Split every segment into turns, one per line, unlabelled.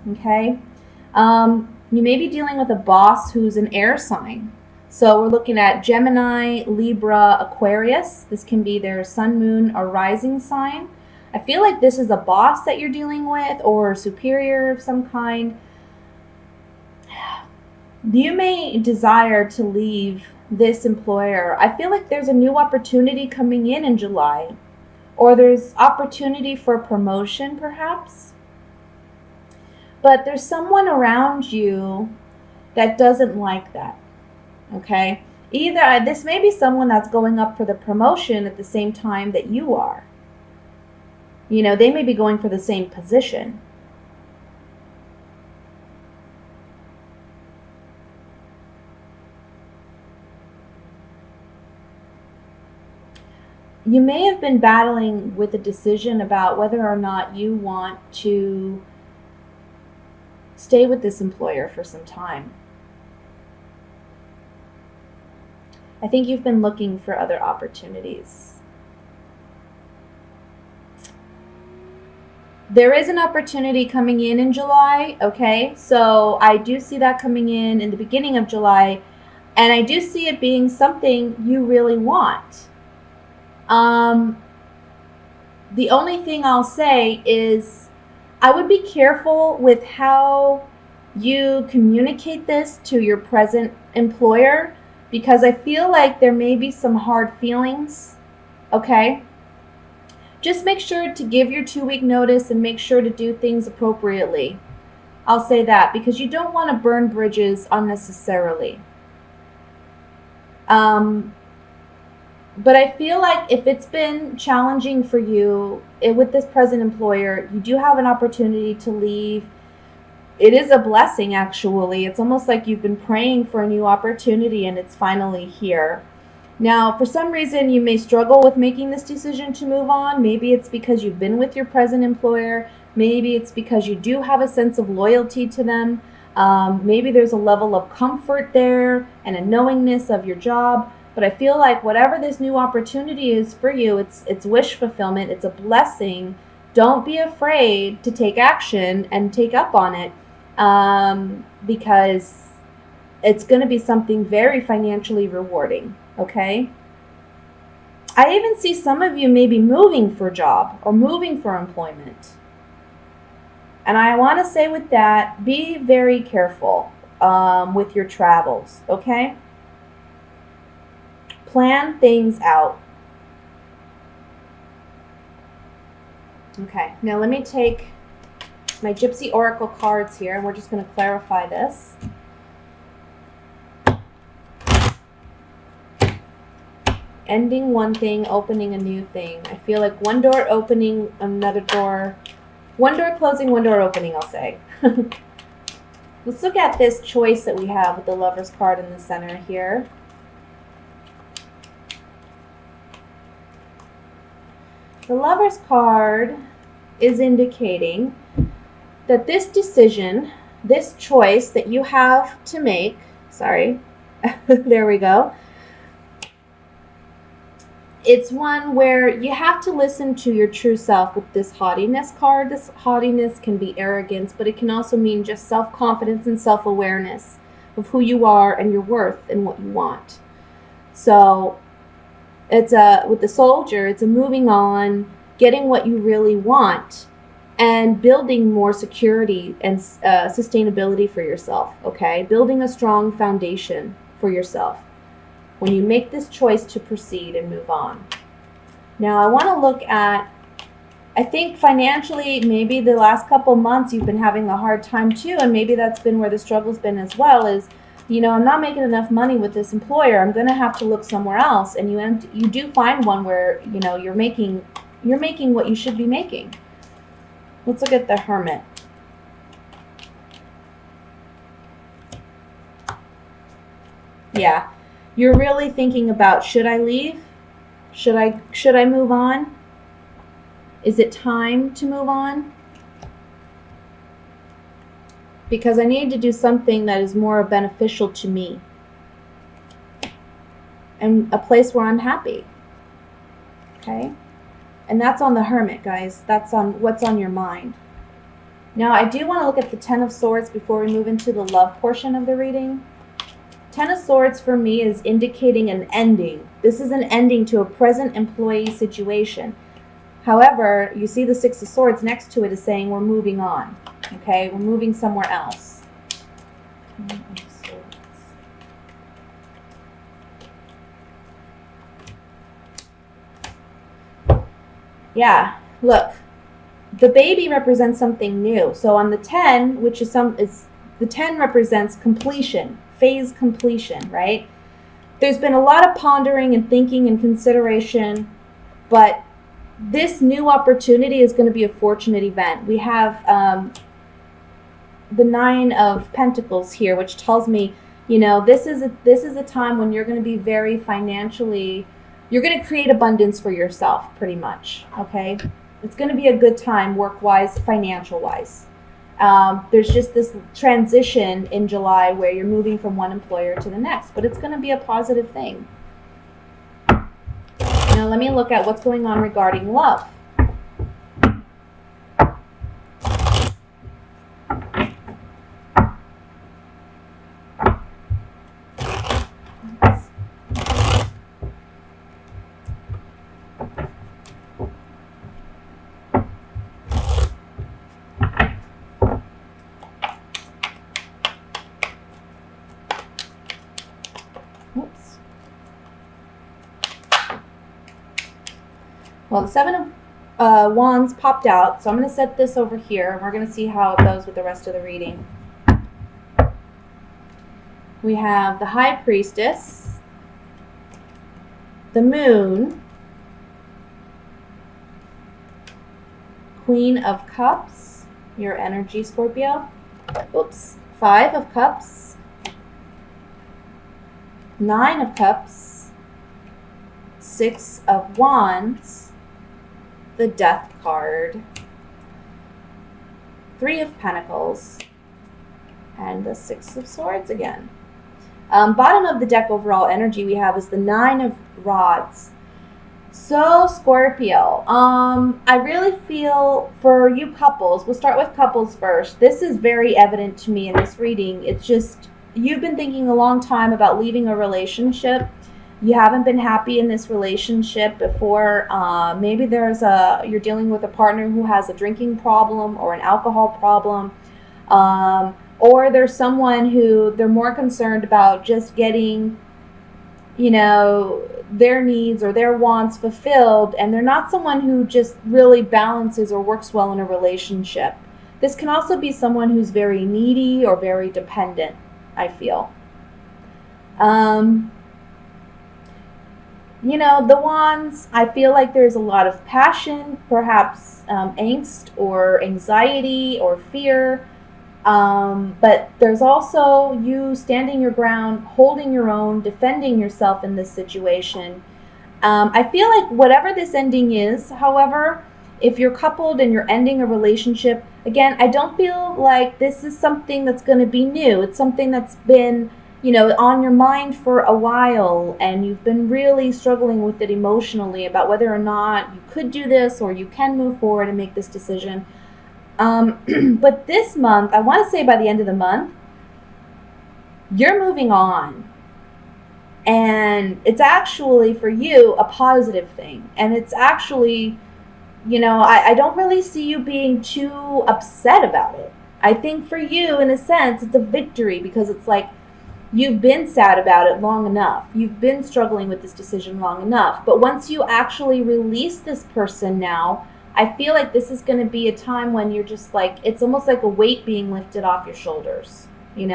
Okay. You may be dealing with a boss who's an air sign. So we're looking at Gemini, Libra, Aquarius. This can be their sun, moon, or rising sign. I feel like this is a boss that you're dealing with or a superior of some kind. You may desire to leave this employer. I feel like there's a new opportunity coming in July, or there's opportunity for promotion perhaps. But there's someone around you that doesn't like that. Okay? Either this may be someone that's going up for the promotion at the same time that you are. You know, they may be going for the same position. You may have been battling with a decision about whether or not you want to stay with this employer for some time. I think you've been looking for other opportunities. There is an opportunity coming in July, okay? So I do see that coming in the beginning of July, and I do see it being something you really want. The only thing I'll say is I would be careful with how you communicate this to your present employer, because I feel like there may be some hard feelings, okay? Just make sure to give your 2-week notice and make sure to do things appropriately. I'll say that because you don't want to burn bridges unnecessarily. But I feel like if it's been challenging for you with this present employer, you do have an opportunity to leave. It is a blessing, actually. It's almost like you've been praying for a new opportunity and it's finally here. Now, for some reason, you may struggle with making this decision to move on. Maybe it's because you've been with your present employer. Maybe it's because you do have a sense of loyalty to them. Maybe there's a level of comfort there and a knowingness of your job. But I feel like whatever this new opportunity is for you, it's wish fulfillment. It's a blessing. Don't be afraid to take action and take up on it, because it's going to be something very financially rewarding. Okay? I even see some of you maybe moving for a job or moving for employment. And I want to say with that, be very careful with your travels, okay? Plan things out. Okay, now let me take my Gypsy Oracle cards here, and we're just going to clarify this. Ending one thing, opening a new thing. I feel like one door opening, another door. One door closing, one door opening, I'll say. Let's look at this choice that we have with the Lover's card in the center here. The Lover's card is indicating that this decision, this choice that you have to make, there we go. It's one where you have to listen to your true self with this haughtiness card. This haughtiness can be arrogance, but it can also mean just self-confidence and self-awareness of who you are and your worth and what you want. So it's with the Soldier, it's a moving on, getting what you really want, and building more security and sustainability for yourself, okay? Building a strong foundation for yourself when you make this choice to proceed and move on. Now, I want to look at, I think financially, maybe the last couple months you've been having a hard time too, and maybe that's been where the struggle's been as well, is, you know, I'm not making enough money with this employer. I'm going to have to look somewhere else. And you do find one where, you know, you're making what you should be making. Let's look at the Hermit. Yeah. You're really thinking about, should I leave? Should I move on? Is it time to move on? Because I need to do something that is more beneficial to me and a place where I'm happy. Okay? And that's on the Hermit, guys. That's on what's on your mind. Now, I do want to look at the Ten of Swords before we move into the love portion of the reading. Ten of Swords for me is indicating an ending. This is an ending to a present employee situation. However, you see the Six of Swords next to it is saying we're moving on. Okay, we're moving somewhere else. Yeah, look. The baby represents something new. So on the 10, which is the 10 represents completion, phase completion, right? There's been a lot of pondering and thinking and consideration, but this new opportunity is going to be a fortunate event. We have the Nine of Pentacles here, which tells me, this is a time when you're going to be very financially, you're going to create abundance for yourself, pretty much, okay? It's going to be a good time work-wise, financial-wise. There's just this transition in July where you're moving from one employer to the next, but it's going to be a positive thing. Now let me look at what's going on regarding love. Well, the Seven of Wands popped out, so I'm going to set this over here, and we're going to see how it goes with the rest of the reading. We have the High Priestess, the Moon, Queen of Cups, your energy, Scorpio. Oops. Five of Cups, Nine of Cups, Six of Wands, the Death card, Three of Pentacles, and the Six of Swords again. Bottom of the deck overall energy we have is the Nine of Rods. So Scorpio, I really feel for you couples, we'll start with couples first. This is very evident to me in this reading. It's just, you've been thinking a long time about leaving a relationship. You haven't been happy in this relationship before. Maybe you're dealing with a partner who has a drinking problem or an alcohol problem. Or there's someone who they're more concerned about just getting, their needs or their wants fulfilled, and they're not someone who just really balances or works well in a relationship. This can also be someone who's very needy or very dependent, I feel. The Wands, I feel like there's a lot of passion, perhaps angst or anxiety or fear. But there's also you standing your ground, holding your own, defending yourself in this situation. I feel like whatever this ending is, however, if you're coupled and you're ending a relationship, again, I don't feel like this is something that's going to be new. It's something that's been, on your mind for a while, and you've been really struggling with it emotionally about whether or not you could do this or you can move forward and make this decision. But this month, I want to say by the end of the month, you're moving on. And it's actually, for you, a positive thing. And it's actually, I don't really see you being too upset about it. I think for you, in a sense, it's a victory, because it's like you've been sad about it long enough. You've been struggling with this decision long enough. But once you actually release this person now, I feel like this is going to be a time when you're just like, it's almost like a weight being lifted off your shoulders, I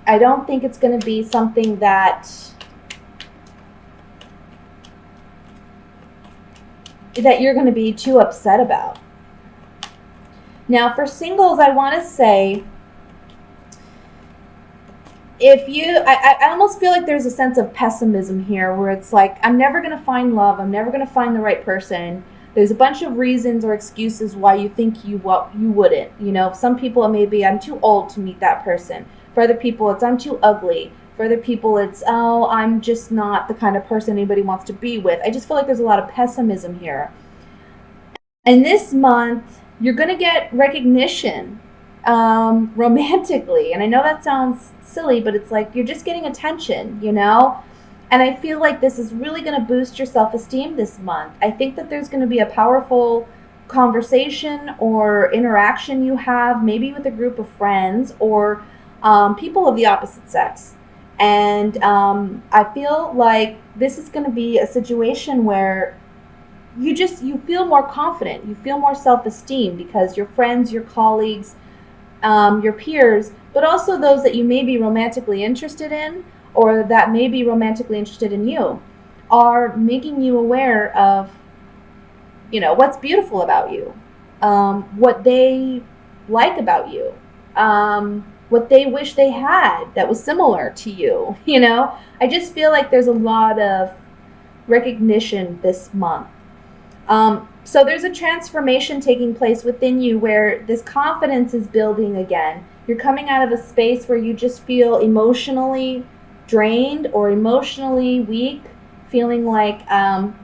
don't think it's going to be something that you're going to be too upset about. Now, for singles, I want to say, I almost feel like there's a sense of pessimism here, where it's like, I'm never going to find love. I'm never going to find the right person. There's a bunch of reasons or excuses why you think you wouldn't. Some people it may be, I'm too old to meet that person. For other people, it's I'm too ugly. For other people, it's, I'm just not the kind of person anybody wants to be with. I just feel like there's a lot of pessimism here. And this month, You're going to get recognition romantically. And I know that sounds silly, but it's like you're just getting attention, you know? And I feel like this is really going to boost your self esteem this month. I think that there's going to be a powerful conversation or interaction you have, maybe with a group of friends or people of the opposite sex. And I feel like this is going to be a situation where you feel more confident, you feel more self-esteem because your friends, your colleagues, your peers, but also those that you may be romantically interested in or that may be romantically interested in you, are making you aware of, what's beautiful about you, what they like about you, what they wish they had that was similar to you. I just feel like there's a lot of recognition this month. So there's a transformation taking place within you where this confidence is building again. You're coming out of a space where you just feel emotionally drained or emotionally weak, feeling like, because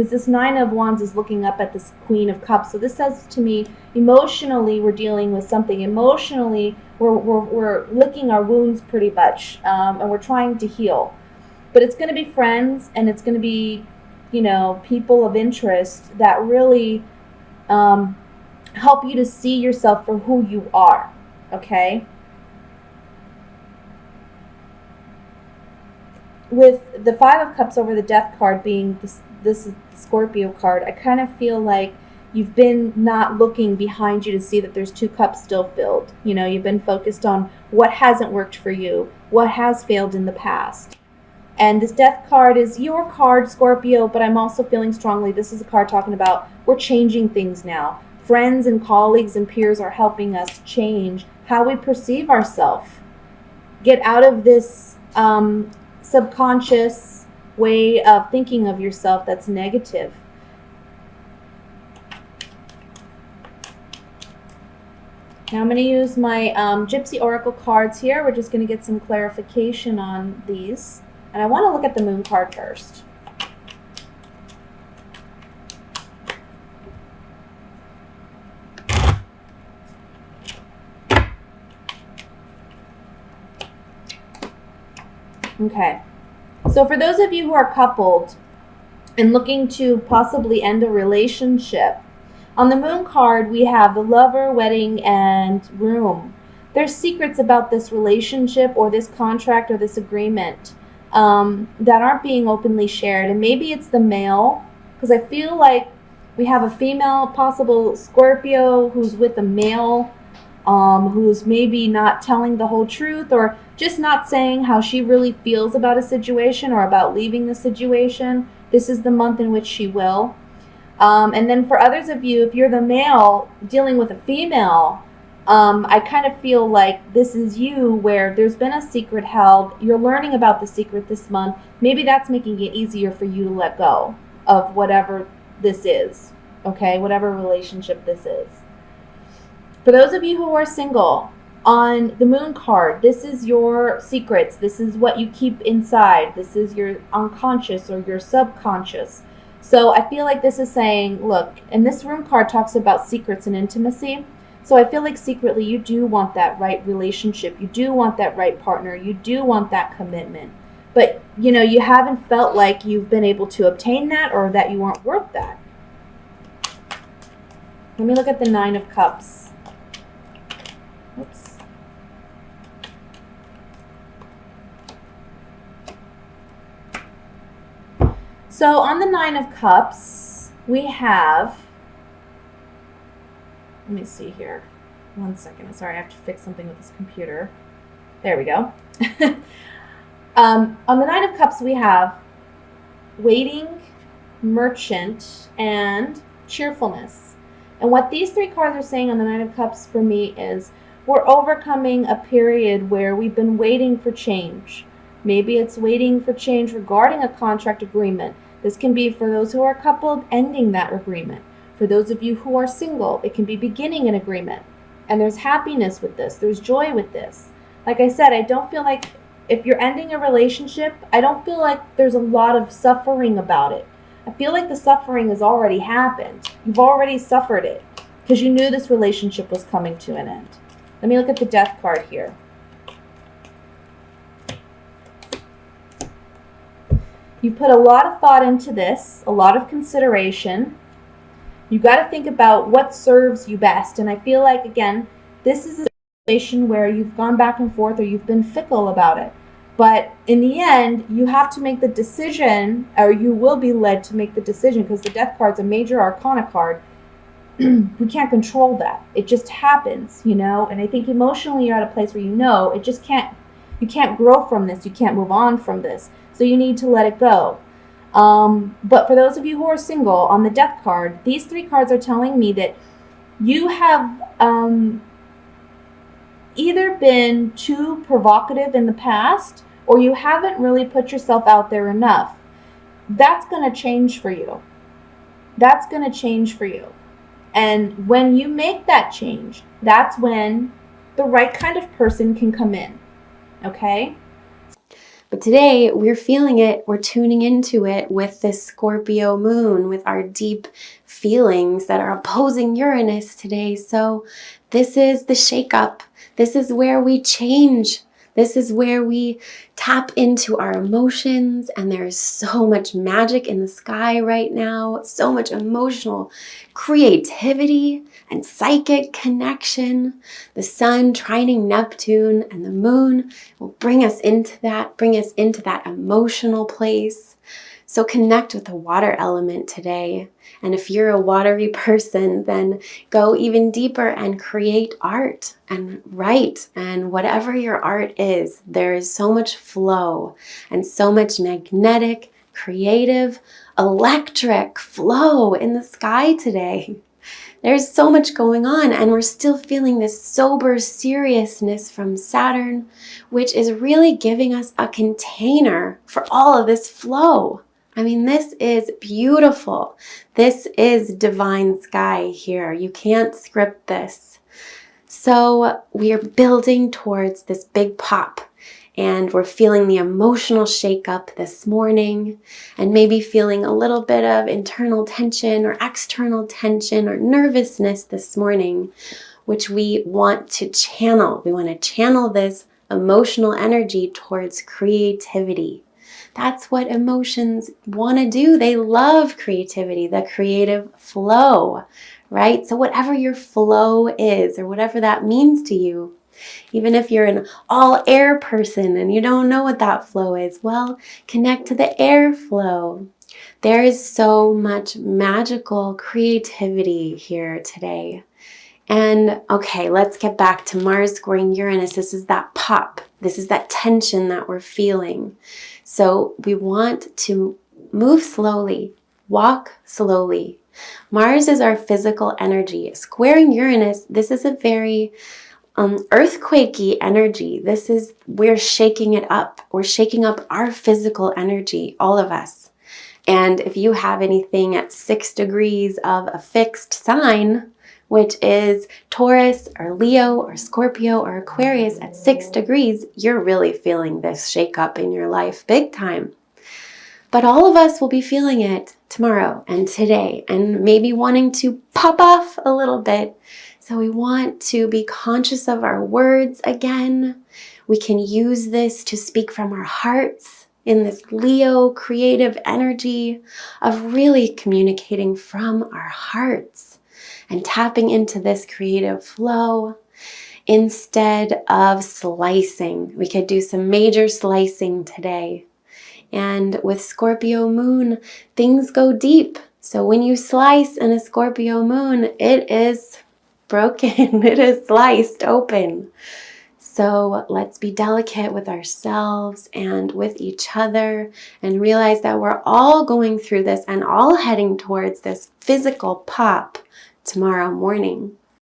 this Nine of Wands is looking up at this Queen of Cups. So this says to me, emotionally, we're dealing with something. Emotionally, we're licking our wounds pretty much, and we're trying to heal. But it's going to be friends, and it's going to be people of interest that really help you to see yourself for who you are, okay? With the Five of Cups over the Death card being this Scorpio card, I kind of feel like you've been not looking behind you to see that there's two cups still filled. You've been focused on what hasn't worked for you, what has failed in the past. And this Death card is your card, Scorpio, but I'm also feeling strongly this is a card talking about we're changing things now. Friends and colleagues and peers are helping us change how we perceive ourselves. Get out of this subconscious way of thinking of yourself that's negative. Now I'm going to use my Gypsy Oracle cards here. We're just going to get some clarification on these. And I want to look at the Moon card first. Okay. So for those of you who are coupled and looking to possibly end a relationship, on the Moon card we have the Lover, Wedding, and Room. There's secrets about this relationship or this contract or this agreement that aren't being openly shared. And maybe it's the male, because I feel like we have a female, possible Scorpio, who's with a male, who's maybe not telling the whole truth or just not saying how she really feels about a situation or about leaving the situation. This is the month in which she will. And then for others of you, if you're the male dealing with a female, I kind of feel like this is you where there's been a secret held. You're learning about the secret this month. Maybe that's making it easier for you to let go of whatever this is, okay? Whatever relationship this is. For those of you who are single, on the Moon card, this is your secrets. This is what you keep inside. This is your unconscious or your subconscious. So I feel like this is saying, look, and this Room card talks about secrets and intimacy. So I feel like secretly you do want that right relationship. You do want that right partner. You do want that commitment. But, you haven't felt like you've been able to obtain that or that you aren't worth that. Let me look at the Nine of Cups. Oops. So on the Nine of Cups, we have, let me see here. 1 second. Sorry, I have to fix something with this computer. There we go. On the Nine of Cups, we have waiting, merchant, and cheerfulness. And what these three cards are saying on the Nine of Cups for me is we're overcoming a period where we've been waiting for change. Maybe it's waiting for change regarding a contract agreement. This can be for those who are coupled, ending that agreement. For those of you who are single, it can be beginning an agreement. And there's happiness with this. There's joy with this. Like I said, I don't feel like if you're ending a relationship, I don't feel like there's a lot of suffering about it. I feel like the suffering has already happened. You've already suffered it because you knew this relationship was coming to an end. Let me look at the Death card here. You put a lot of thought into this, a lot of consideration. You got to think about what serves you best. And I feel like, again, this is a situation where you've gone back and forth or you've been fickle about it. But in the end, you have to make the decision, or you will be led to make the decision, because the Death card's a major arcana card. We can't control that. It just happens, you know? And I think emotionally you're at a place where it just you can't grow from this. You can't move on from this. So you need to let it go. But for those of you who are single, on the Death card, these 3 cards are telling me that you have either been too provocative in the past, or you haven't really put yourself out there enough. That's going to change for you. That's going to change for you. And when you make that change, that's when the right kind of person can come in. Okay?
But today we're feeling it, we're tuning into it with this Scorpio moon, with our deep feelings that are opposing Uranus today. So this is the shakeup. This is where we change. This is where we tap into our emotions, and there's so much magic in the sky right now, so much emotional creativity and psychic connection. The sun trining Neptune and the moon will bring us into that emotional place. So connect with the water element today. And if you're a watery person, then go even deeper and create art and write. And whatever your art is, there is so much flow and so much magnetic, creative, electric flow in the sky today. There's so much going on, and we're still feeling this sober seriousness from Saturn, which is really giving us a container for all of this flow. I mean, this is beautiful. This is divine sky here. You can't script this. So we are building towards this big pop, and we're feeling the emotional shakeup this morning, and maybe feeling a little bit of internal tension or external tension or nervousness this morning, which we want to channel. We want to channel this emotional energy towards creativity. That's what emotions want to do. They love creativity, the creative flow, right? So whatever your flow is, or whatever that means to you, even if you're an all air person and you don't know what that flow is, well, connect to the air flow. There is so much magical creativity here today. And okay, let's get back to Mars squaring Uranus. This is that pop. This is that tension that we're feeling. So we want to move slowly, walk slowly. Mars is our physical energy. Squaring Uranus, this is a very earthquakey energy. We're shaking it up. We're shaking up our physical energy, all of us. And if you have anything at 6 degrees of a fixed sign, which is Taurus or Leo or Scorpio or Aquarius at 6 degrees, you're really feeling this shakeup in your life big time. But all of us will be feeling it tomorrow and today, and maybe wanting to pop off a little bit. So we want to be conscious of our words again. We can use this to speak from our hearts in this Leo creative energy of really communicating from our hearts and tapping into this creative flow instead of slicing. We could do some major slicing today. And with Scorpio moon, things go deep. So when you slice in a Scorpio moon, it is broken. It is sliced open. So let's be delicate with ourselves and with each other and realize that we're all going through this and all heading towards this physical pop tomorrow morning.